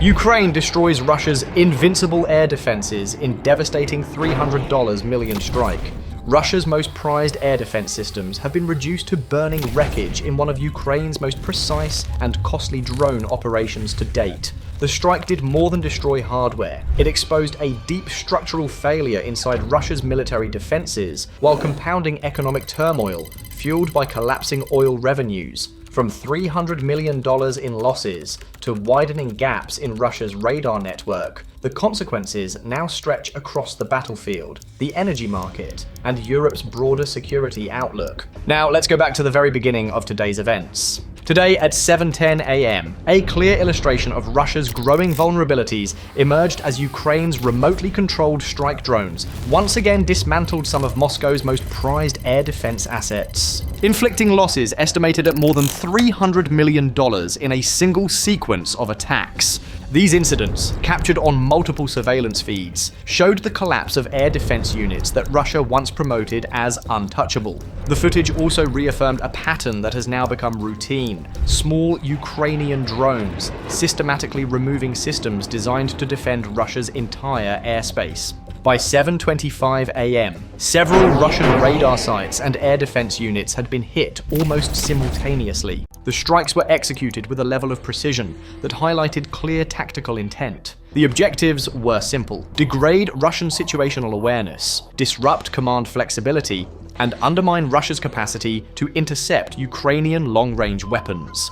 Ukraine destroys Russia's invincible air defenses in devastating $300 million strike. Russia's most prized air defense systems have been reduced to burning wreckage in one of Ukraine's most precise and costly drone operations to date. The strike did more than destroy hardware. It exposed a deep structural failure inside Russia's military defenses, while compounding economic turmoil, fueled by collapsing oil revenues. From $300 million in losses to widening gaps in Russia's radar network, the consequences now stretch across the battlefield, the energy market, and Europe's broader security outlook. Now, let's go back to the very beginning of today's events. Today at 7:10 a.m., a clear illustration of Russia's growing vulnerabilities emerged as Ukraine's remotely controlled strike drones once again dismantled some of Moscow's most prized air defense assets, inflicting losses estimated at more than $300 million in a single sequence of attacks. These incidents, captured on multiple surveillance feeds, showed the collapse of air defense units that Russia once promoted as untouchable. The footage also reaffirmed a pattern that has now become routine: small Ukrainian drones systematically removing systems designed to defend Russia's entire airspace. By 7:25 a.m., several Russian radar sites and air defense units had been hit almost simultaneously. The strikes were executed with a level of precision that highlighted clear tactical intent. The objectives were simple: degrade Russian situational awareness, disrupt command flexibility, and undermine Russia's capacity to intercept Ukrainian long-range weapons.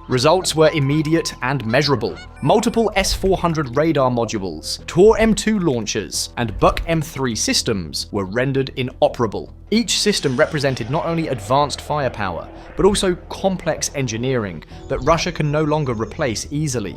Results were immediate and measurable. Multiple S-400 radar modules, Tor-M2 launchers, and Buk-M3 systems were rendered inoperable. Each system represented not only advanced firepower, but also complex engineering that Russia can no longer replace easily.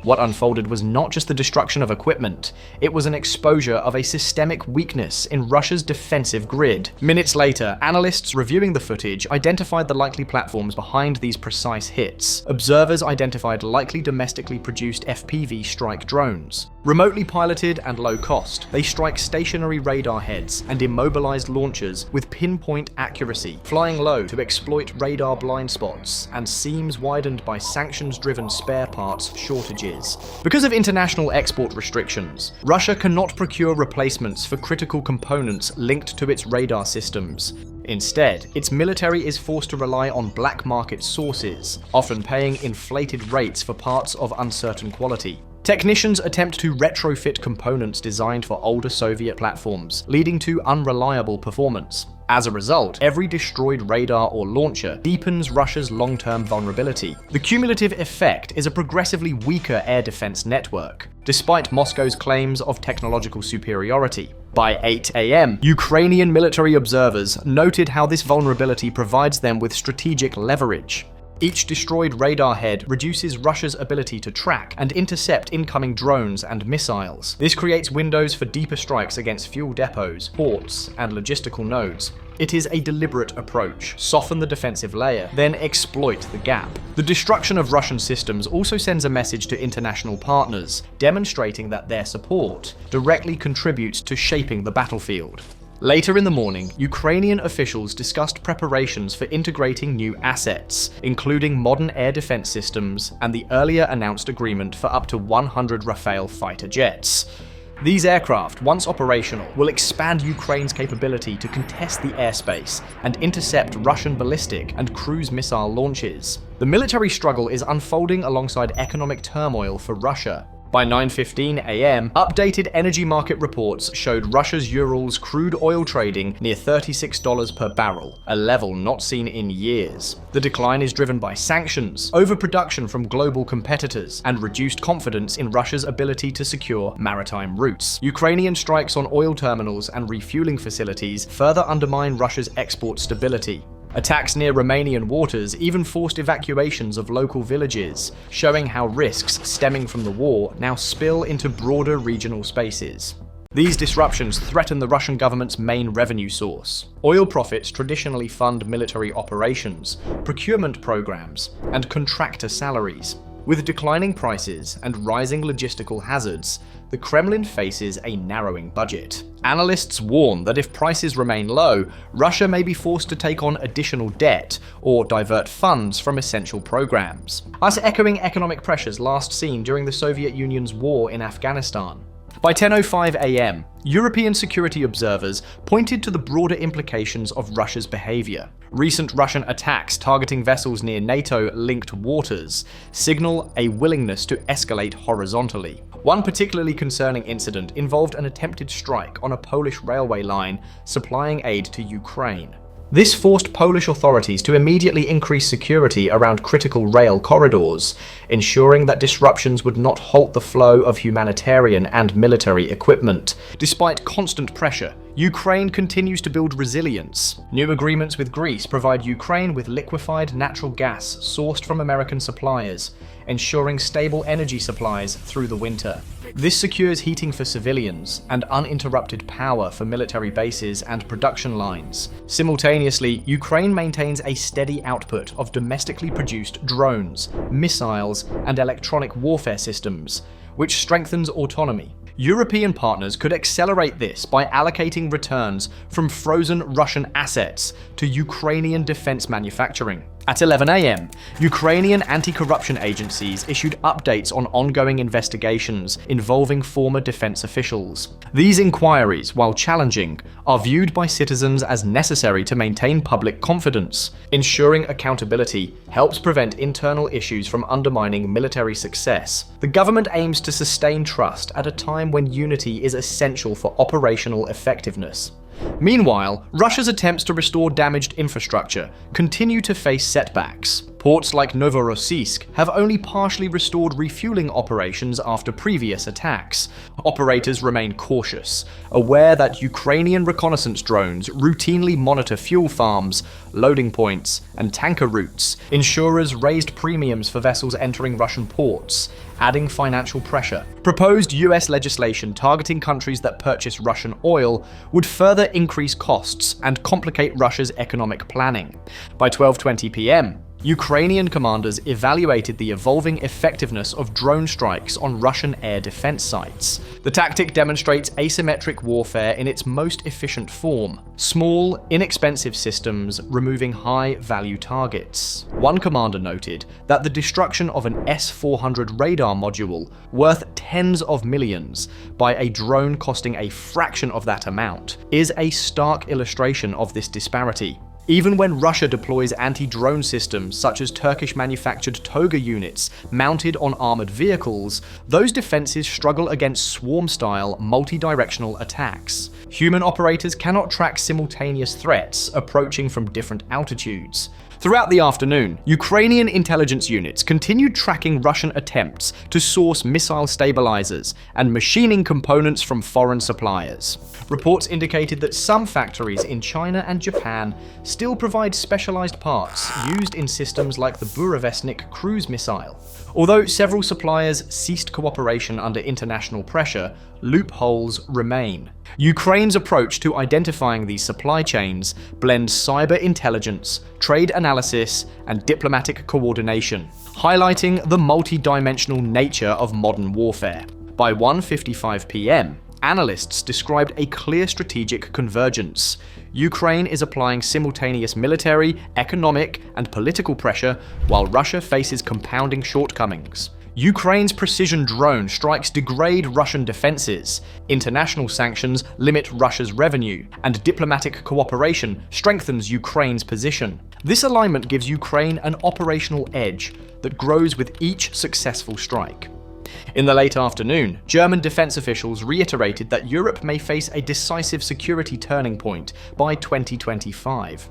What unfolded was not just the destruction of equipment, it was an exposure of a systemic weakness in Russia's defensive grid. Minutes later, analysts reviewing the footage identified the likely platforms behind these precise hits. Observers identified likely domestically produced FPV strike drones. Remotely piloted and low cost, they strike stationary radar heads and immobilized launchers with pinpoint accuracy, flying low to exploit radar blind spots and seams widened by sanctions-driven spare parts shortages. Because of international export restrictions, Russia cannot procure replacements for critical components linked to its radar systems. Instead, its military is forced to rely on black market sources, often paying inflated rates for parts of uncertain quality. Technicians attempt to retrofit components designed for older Soviet platforms, leading to unreliable performance. As a result, every destroyed radar or launcher deepens Russia's long-term vulnerability. The cumulative effect is a progressively weaker air defense network, despite Moscow's claims of technological superiority. By 8 a.m., Ukrainian military observers noted how this vulnerability provides them with strategic leverage. Each destroyed radar head reduces Russia's ability to track and intercept incoming drones and missiles. This creates windows for deeper strikes against fuel depots, ports, and logistical nodes. It is a deliberate approach: soften the defensive layer, then exploit the gap. The destruction of Russian systems also sends a message to international partners, demonstrating that their support directly contributes to shaping the battlefield. Later in the morning, Ukrainian officials discussed preparations for integrating new assets, including modern air defense systems and the earlier announced agreement for up to 100 Rafale fighter jets. These aircraft, once operational, will expand Ukraine's capability to contest the airspace and intercept Russian ballistic and cruise missile launches. The military struggle is unfolding alongside economic turmoil for Russia. By 9:15 a.m., updated energy market reports showed Russia's Urals crude oil trading near $36 per barrel, a level not seen in years. The decline is driven by sanctions, overproduction from global competitors, and reduced confidence in Russia's ability to secure maritime routes. Ukrainian strikes on oil terminals and refueling facilities further undermine Russia's export stability. Attacks near Romanian waters even forced evacuations of local villages, showing how risks stemming from the war now spill into broader regional spaces. These disruptions threaten the Russian government's main revenue source. Oil profits traditionally fund military operations, procurement programs, and contractor salaries. With declining prices and rising logistical hazards, the Kremlin faces a narrowing budget. Analysts warn that if prices remain low, Russia may be forced to take on additional debt or divert funds from essential programs, thus echoing economic pressures last seen during the Soviet Union's war in Afghanistan. By 10:05 a.m., European security observers pointed to the broader implications of Russia's behavior. Recent Russian attacks targeting vessels near NATO-linked waters signal a willingness to escalate horizontally. One particularly concerning incident involved an attempted strike on a Polish railway line supplying aid to Ukraine. This forced Polish authorities to immediately increase security around critical rail corridors, ensuring that disruptions would not halt the flow of humanitarian and military equipment. Despite constant pressure, Ukraine continues to build resilience. New agreements with Greece provide Ukraine with liquefied natural gas sourced from American suppliers, ensuring stable energy supplies through the winter. This secures heating for civilians and uninterrupted power for military bases and production lines. Simultaneously, Ukraine maintains a steady output of domestically produced drones, missiles, and electronic warfare systems, which strengthens autonomy. European partners could accelerate this by allocating returns from frozen Russian assets to Ukrainian defense manufacturing. At 11 a.m., Ukrainian anti-corruption agencies issued updates on ongoing investigations involving former defense officials. These inquiries, while challenging, are viewed by citizens as necessary to maintain public confidence. Ensuring accountability helps prevent internal issues from undermining military success. The government aims to sustain trust at a time when unity is essential for operational effectiveness. Meanwhile, Russia's attempts to restore damaged infrastructure continue to face setbacks. Ports like Novorossiysk have only partially restored refueling operations after previous attacks. Operators remain cautious, aware that Ukrainian reconnaissance drones routinely monitor fuel farms, loading points, and tanker routes. Insurers raised premiums for vessels entering Russian ports, adding financial pressure. Proposed US legislation targeting countries that purchase Russian oil would further increase costs and complicate Russia's economic planning. By 12:20 p.m., Ukrainian commanders evaluated the evolving effectiveness of drone strikes on Russian air defense sites. The tactic demonstrates asymmetric warfare in its most efficient form: small, inexpensive systems removing high-value targets. One commander noted that the destruction of an S-400 radar module worth tens of millions by a drone costing a fraction of that amount is a stark illustration of this disparity. Even when Russia deploys anti-drone systems such as Turkish-manufactured Toga units mounted on armored vehicles, those defenses struggle against swarm-style, multi-directional attacks. Human operators cannot track simultaneous threats approaching from different altitudes. Throughout the afternoon, Ukrainian intelligence units continued tracking Russian attempts to source missile stabilizers and machining components from foreign suppliers. Reports indicated that some factories in China and Japan still provide specialized parts used in systems like the Burevestnik cruise missile. Although several suppliers ceased cooperation under international pressure, loopholes remain. Ukraine's approach to identifying these supply chains blends cyber intelligence, trade analysis, and diplomatic coordination, highlighting the multi-dimensional nature of modern warfare. By 1:55 p.m., analysts described a clear strategic convergence. Ukraine is applying simultaneous military, economic, and political pressure, while Russia faces compounding shortcomings. Ukraine's precision drone strikes degrade Russian defenses, international sanctions limit Russia's revenue, and diplomatic cooperation strengthens Ukraine's position. This alignment gives Ukraine an operational edge that grows with each successful strike. In the late afternoon, German defense officials reiterated that Europe may face a decisive security turning point by 2025.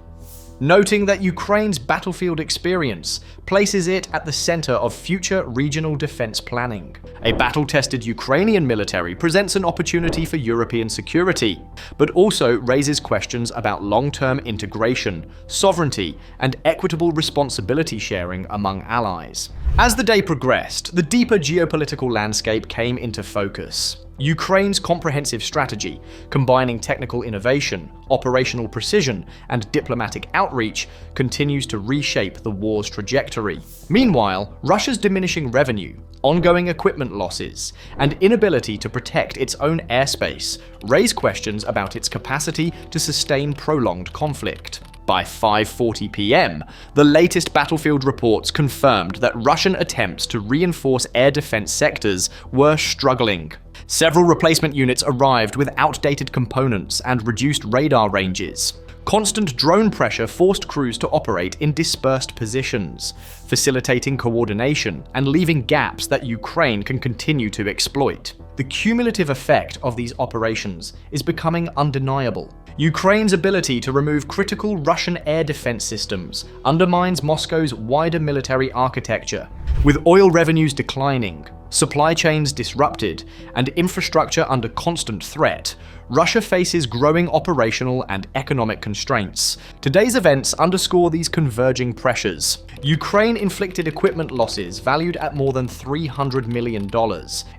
Noting that Ukraine's battlefield experience places it at the center of future regional defense planning. A battle-tested Ukrainian military presents an opportunity for European security, but also raises questions about long-term integration, sovereignty, and equitable responsibility sharing among allies. As the day progressed, the deeper geopolitical landscape came into focus. Ukraine's comprehensive strategy, combining technical innovation, operational precision, and diplomatic outreach, continues to reshape the war's trajectory. Meanwhile, Russia's diminishing revenue, ongoing equipment losses, and inability to protect its own airspace raise questions about its capacity to sustain prolonged conflict. By 5:40 p.m., the latest battlefield reports confirmed that Russian attempts to reinforce air defense sectors were struggling. Several replacement units arrived with outdated components and reduced radar ranges. Constant drone pressure forced crews to operate in dispersed positions, facilitating coordination and leaving gaps that Ukraine can continue to exploit. The cumulative effect of these operations is becoming undeniable. Ukraine's ability to remove critical Russian air defense systems undermines Moscow's wider military architecture. With oil revenues declining, supply chains disrupted, and infrastructure under constant threat, Russia faces growing operational and economic constraints. Today's events underscore these converging pressures. Ukraine-inflicted equipment losses valued at more than $300 million,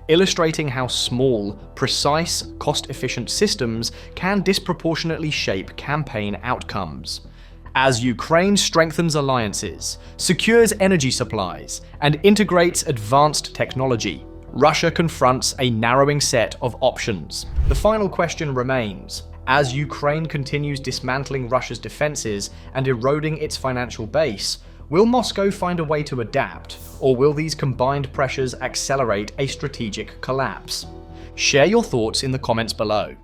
illustrating how small, precise, cost-efficient systems can disproportionately shape campaign outcomes. As Ukraine strengthens alliances, secures energy supplies, and integrates advanced technology, Russia confronts a narrowing set of options. The final question remains: as Ukraine continues dismantling Russia's defenses and eroding its financial base, will Moscow find a way to adapt, or will these combined pressures accelerate a strategic collapse? Share your thoughts in the comments below.